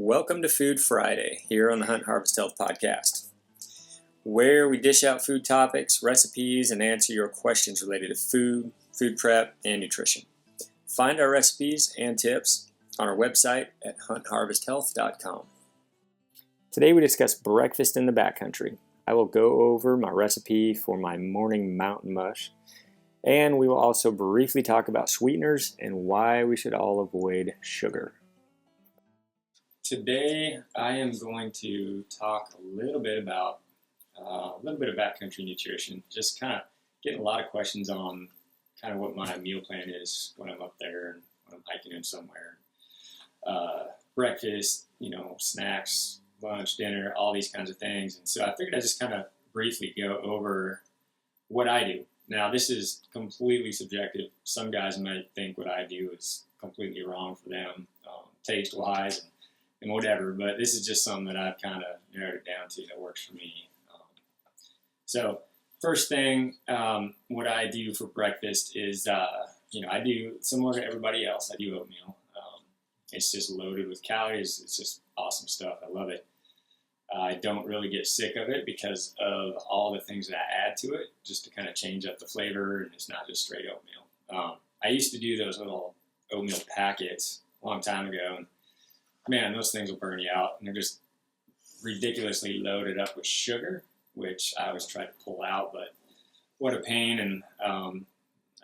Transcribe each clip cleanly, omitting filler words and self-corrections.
Welcome to Food Friday here on the Hunt Harvest Health Podcast, where we dish out food topics, recipes, and answer your questions related to food, food prep, and nutrition. Find our recipes and tips on our website at huntharvesthealth.com. Today we discuss breakfast in the backcountry. I will go over my recipe for my morning Mountain Mush, and we will also briefly talk about sweeteners and why we should all avoid sugar. Today I am going to talk a little bit about backcountry nutrition. Just kind of getting a lot of questions on kind of what my meal plan is when I'm up there and when I'm hiking in somewhere. Breakfast, snacks, lunch, dinner, all these kinds of things. And so I figured I'd just kind of briefly go over what I do. Now, this is completely subjective. Some guys might think what I do is completely wrong for them, taste-wise and whatever, but this is just something that I've kind of narrowed it down to that works for me. So first thing, what I do for breakfast is, I do similar to everybody else. I do oatmeal. It's just loaded with calories. It's just awesome stuff. I love it. I don't really get sick of it because of all the things that I add to it, just to kind of change up the flavor, and it's not just straight oatmeal. I used to do those little oatmeal packets a long time ago, and man, those things will burn you out, and they're just ridiculously loaded up with sugar, which I always try to pull out, but what a pain, and I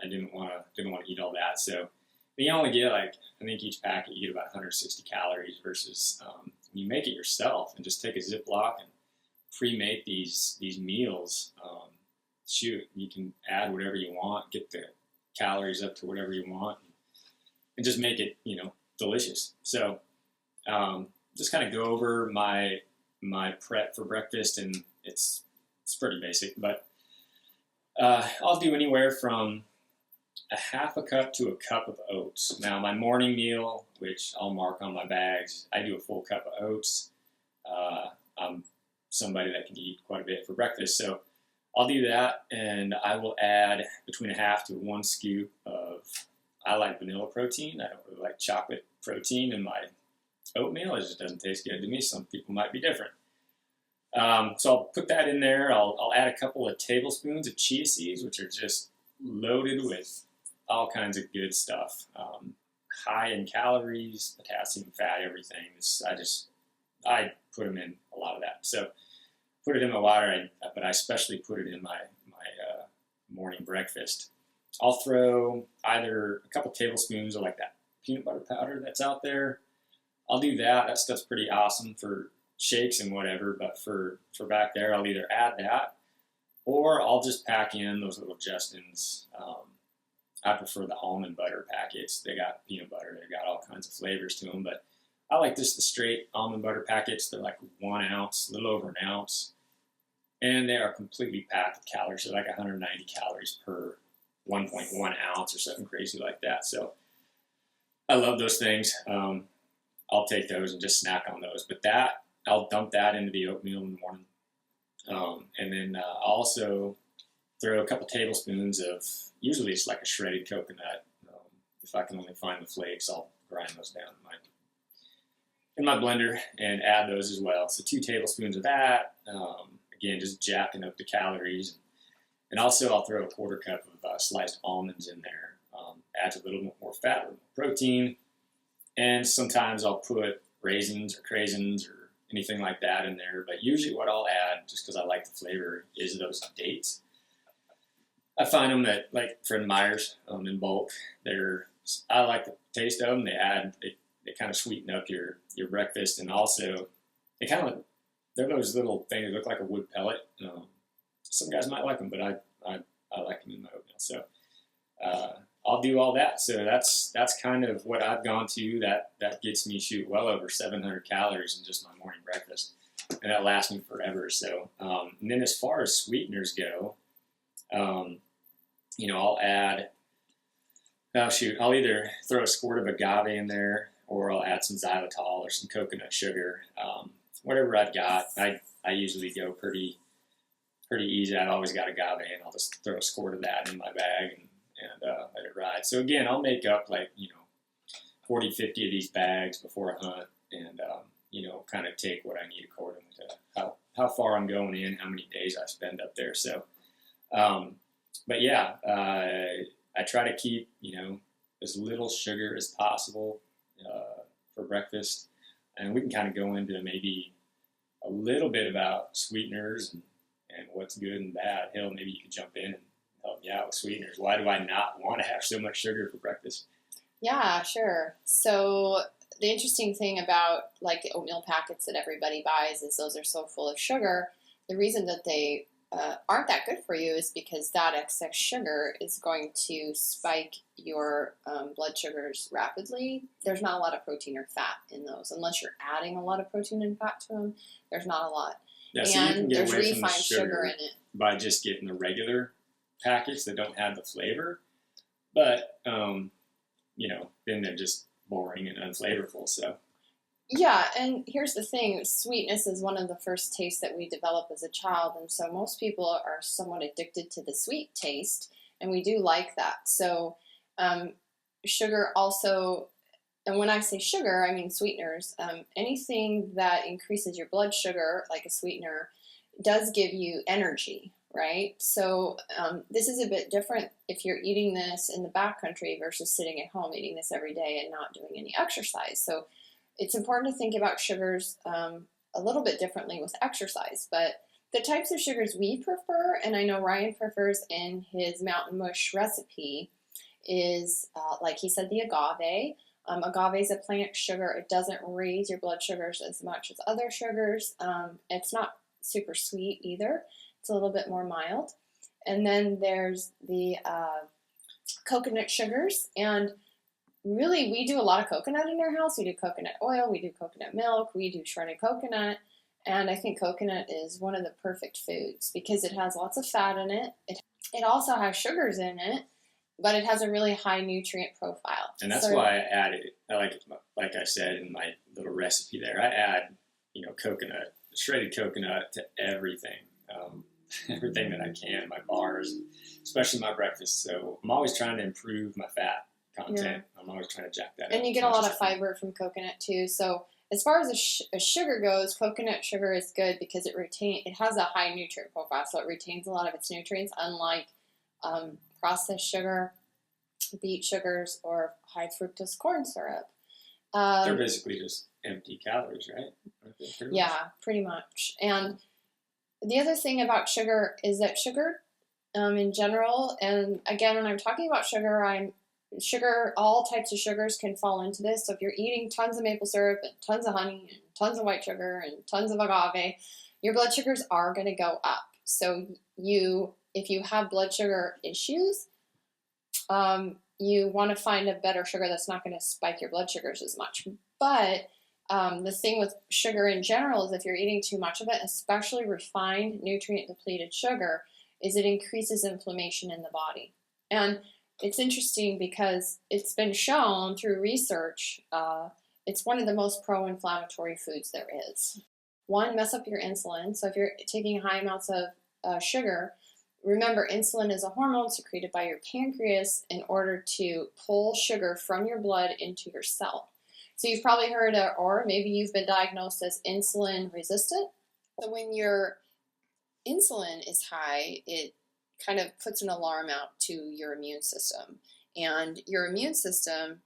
didn't want to eat all that. So you only get I think each packet you get about 160 calories versus you make it yourself and just take a Ziploc and pre-make these meals. You can add whatever you want, get the calories up to whatever you want, and just make it delicious. So just kind of go over my prep for breakfast, and it's pretty basic, but I'll do anywhere from a half a cup to a cup of oats. Now, my morning meal, which I'll mark on my bags, I do a full cup of oats. I'm somebody that can eat quite a bit for breakfast, so I'll do that, and I will add between a half to 1 scoop of, I like vanilla protein. I don't really like chocolate protein in my oatmeal. It just doesn't taste good to me. Some people might be different. So I'll put that in there. I'll add a couple of tablespoons of chia seeds, which are just loaded with all kinds of good stuff. High in calories, potassium, fat, everything. I put them in a lot of that. So put it in my water, but I especially put it in my morning breakfast. I'll throw either a couple tablespoons of that peanut butter powder that's out there. I'll do that. That stuff's pretty awesome for shakes and whatever, but for back there, I'll either add that or I'll just pack in those little Justins. I prefer the almond butter packets. They got peanut butter. They got all kinds of flavors to them, but I like just the straight almond butter packets. They're like 1 ounce, a little over an ounce, and they are completely packed with calories. They're like 190 calories per 1.1 ounce or something crazy like that. So I love those things. I'll take those and just snack on those. But I'll dump that into the oatmeal in the morning. And then I'll also throw a couple tablespoons of, usually it's like a shredded coconut. If I can only find the flakes, I'll grind those down in my blender and add those as well. So 2 tablespoons of that. Again, just jacking up the calories. And also I'll throw a 1/4 cup of sliced almonds in there. Adds a little more fat, a little more protein. And sometimes I'll put raisins or craisins or anything like that in there. But usually what I'll add, just because I like the flavor, is those dates. I find them at Fred Meyer's in bulk. I like the taste of them. They kind of sweeten up your breakfast, and also they're those little things that look like a wood pellet. Some guys might like them, but I like them in my oatmeal. So I'll do all that. So that's kind of what I've gone to. That gets me well over 700 calories in just my morning breakfast, and that lasts me forever. So and then as far as sweeteners go, I'll add. I'll either throw a squirt of agave in there, or I'll add some xylitol or some coconut sugar. Whatever I've got, I usually go pretty easy. I've always got agave, and I'll just throw a squirt of that in my bag and let it ride. So again, I'll make up 40, 50 of these bags before a hunt, and kind of take what I need according to how far I'm going in, how many days I spend up there. So, but yeah, I try to keep, as little sugar as possible for breakfast. And we can kind of go into maybe a little bit about sweeteners and what's good and bad. Hill, maybe you could jump in and help me out with sweeteners. Why do I not want to have so much sugar for breakfast? Yeah, sure. So the interesting thing about like the oatmeal packets that everybody buys is those are so full of sugar. The reason that they aren't that good for you is because that excess sugar is going to spike your blood sugars rapidly. There's not a lot of protein or fat in those. Unless you're adding a lot of protein and fat to them, there's not a lot. Yeah, so you can get there's away from the refined sugar in it. by just getting the regular packets that don't have the flavor. But, then they're just boring and unflavorful. So. Yeah, and here's the thing. Sweetness is one of the first tastes that we develop as a child, and so most people are somewhat addicted to the sweet taste, and we do like that. So sugar also, and when I say sugar, I mean sweeteners. Anything that increases your blood sugar, like a sweetener, does give you energy, right? So this is a bit different if you're eating this in the backcountry versus sitting at home eating this every day and not doing any exercise. So it's important to think about sugars a little bit differently with exercise, but the types of sugars we prefer, and I know Ryan prefers in his Mountain Mush recipe, is, like he said, the agave. Agave is a plant sugar. It doesn't raise your blood sugars as much as other sugars. It's not super sweet either. It's a little bit more mild. And then there's the coconut sugars, and really, we do a lot of coconut in our house. We do coconut oil, we do coconut milk, we do shredded coconut, and I think coconut is one of the perfect foods because it has lots of fat in it. It also has sugars in it, but it has a really high nutrient profile. And that's why I added, like I said in my little recipe there, I add, coconut, shredded coconut to everything, everything that I can, my bars, especially my breakfast. So I'm always trying to improve my fat content. Yeah. I'm always trying to jack that up. And you get a lot of fiber from coconut too. So as far as a sugar goes, coconut sugar is good because it has a high nutrient profile, so it retains a lot of its nutrients, unlike processed sugar, beet sugars, or high fructose corn syrup. They're basically just empty calories, right? Yeah, pretty much. And the other thing about sugar is that sugar in general, and again, when I'm talking about sugar, all types of sugars can fall into this. So if you're eating tons of maple syrup and tons of honey and tons of white sugar and tons of agave, your blood sugars are going to go up. So if you have blood sugar issues, you want to find a better sugar that's not going to spike your blood sugars as much. But the thing with sugar in general is if you're eating too much of it, especially refined, nutrient-depleted sugar, is it increases inflammation in the body. And it's interesting because it's been shown through research, it's one of the most pro-inflammatory foods there is. One, mess up your insulin. So if you're taking high amounts of sugar, remember insulin is a hormone secreted by your pancreas in order to pull sugar from your blood into your cell. So you've probably heard, or maybe you've been diagnosed as insulin resistant. So when your insulin is high, it kind of puts an alarm out to your immune system. And your immune system,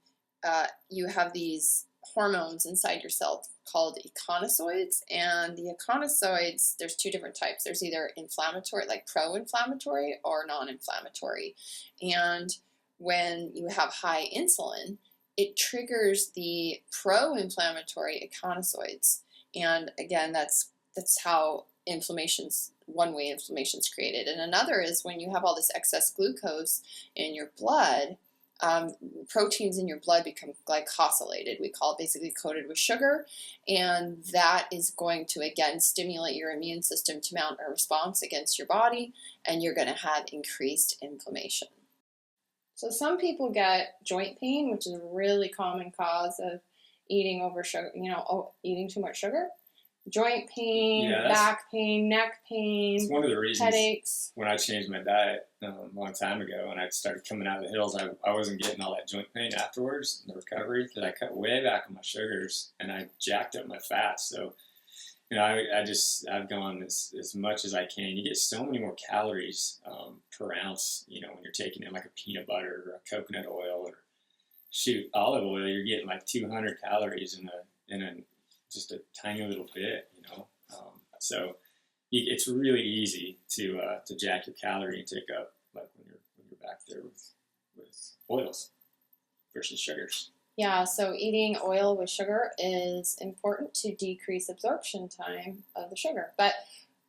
you have these hormones inside your cell called eicosanoids. And the eicosanoids, there's two different types. There's either inflammatory, like pro-inflammatory, or non-inflammatory. And when you have high insulin, it triggers the pro-inflammatory eicosanoids. And again, that's how one way inflammation's created. And another is when you have all this excess glucose in your blood, proteins in your blood become glycosylated. We call it basically coated with sugar. And that is going to, again, stimulate your immune system to mount a response against your body. And you're going to have increased inflammation. So some people get joint pain, which is a really common cause of eating over sugar, eating too much sugar. joint pain, back pain, neck pain, it's one of the reasons headaches. When I changed my diet a long time ago and I started coming out of the hills, I wasn't getting all that joint pain afterwards, the recovery, because I cut way back on my sugars and I jacked up my fats. So, I've gone as much as I can. You get so many more calories per ounce, when you're taking in like a peanut butter or a coconut oil or olive oil. You're getting like 200 calories in just a tiny little bit, So it's really easy to jack your calorie intake up, like when you're back there with oils versus sugars. Yeah, so eating oil with sugar is important to decrease absorption time of the sugar. But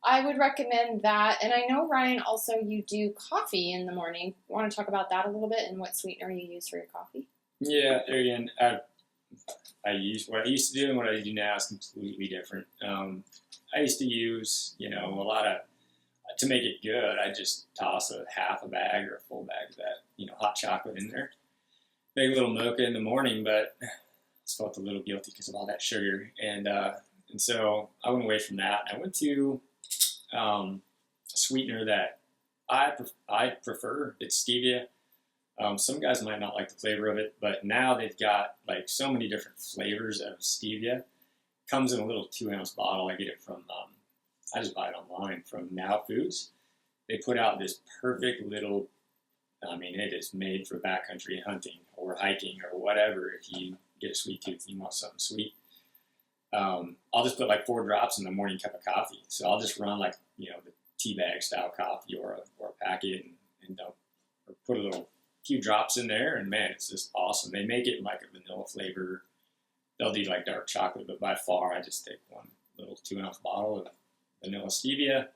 I would recommend that. And I know, Ryan, also you do coffee in the morning. Want to talk about that a little bit and what sweetener you use for your coffee? Yeah, there again, I use what I used to do and what I do now is completely different. I used to use, a lot of, to make it good, I just toss a half a bag or a full bag of that, hot chocolate in there. Make a little mocha in the morning, but I felt a little guilty because of all that sugar. And so I went away from that. I went to a sweetener that I prefer. It's stevia. Some guys might not like the flavor of it, but now they've got like so many different flavors of stevia. Comes in a little 2-ounce bottle. I get it from, I just buy it online from Now Foods. They put out this perfect little, it is made for backcountry hunting or hiking or whatever. If you get a sweet tooth, you want something sweet. I'll just put like 4 drops in the morning cup of coffee. So I'll just run like, the tea bag style coffee or a packet and dump, or put a little few drops in there, and man, it's just awesome. They make it like a vanilla flavor. They'll do like dark chocolate, but by far I just take one little 2-ounce bottle of vanilla stevia,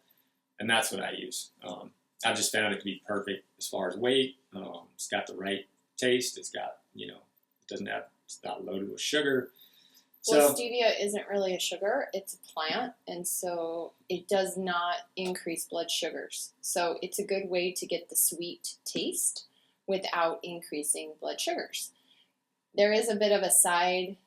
and that's what I use. I've just found it to be perfect as far as weight. It's got the right taste. It's got, it's not loaded with sugar. Well, stevia isn't really a sugar. It's a plant, and so it does not increase blood sugars. So it's a good way to get the sweet taste without increasing blood sugars. There is a bit of a side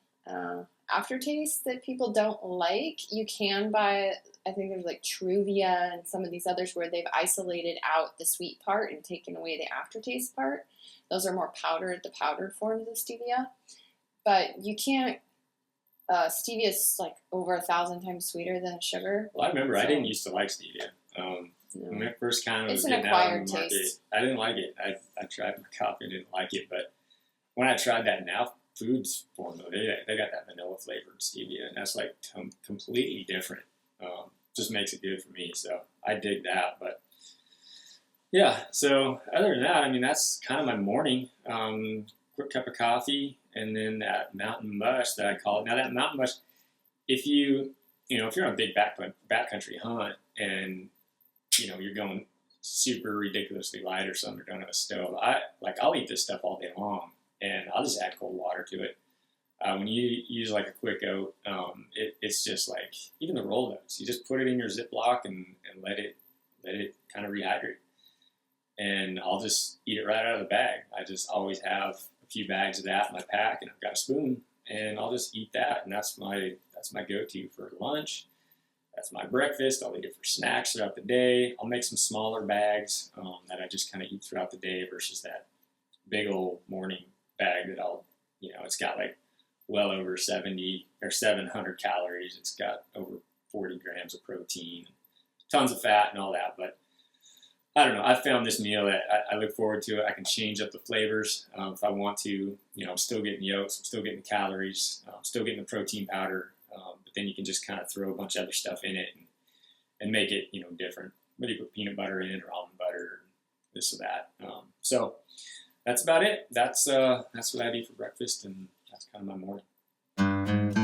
aftertaste that people don't like. You can buy, I think there's like Truvia and some of these others where they've isolated out the sweet part and taken away the aftertaste part. Those are more the powdered forms of stevia. But you can't, stevia is like over 1,000 times sweeter than sugar. Well, I remember I didn't used to like stevia. When it first kind of was getting out on the market, taste. I didn't like it. I tried my coffee and didn't like it, but when I tried that Now Foods formula, they got that vanilla flavored stevia, and that's like completely different. Just makes it good for me, so I dig that. But yeah, so other than that, that's kind of my morning. Quick cup of coffee, and then that Mountain Mush that I call it. Now that Mountain Mush, if you're on a big backcountry hunt and you're going super ridiculously light or something, or don't have a stove, I'll eat this stuff all day long, and I'll just add cold water to it. When you use like a quick oat, it's just like, even the rolled oats, you just put it in your Ziploc and let it kind of rehydrate. And I'll just eat it right out of the bag. I just always have a few bags of that in my pack, and I've got a spoon, and I'll just eat that. And that's my go-to for lunch. That's my breakfast. I'll eat it for snacks throughout the day. I'll make some smaller bags that I just kind of eat throughout the day versus that big old morning bag that it's got like well over 70 or 700 calories. It's got over 40 grams of protein, tons of fat and all that. But I don't know. I found this meal that I look forward to it. I can change up the flavors if I want to. I'm still getting the oats. I'm still getting the calories. I'm still getting the protein powder. But then you can just kind of throw a bunch of other stuff in it and make it, different. Whether you put peanut butter in or almond butter, or this or that. So that's about it. That's what I do for breakfast, and that's kind of my morning.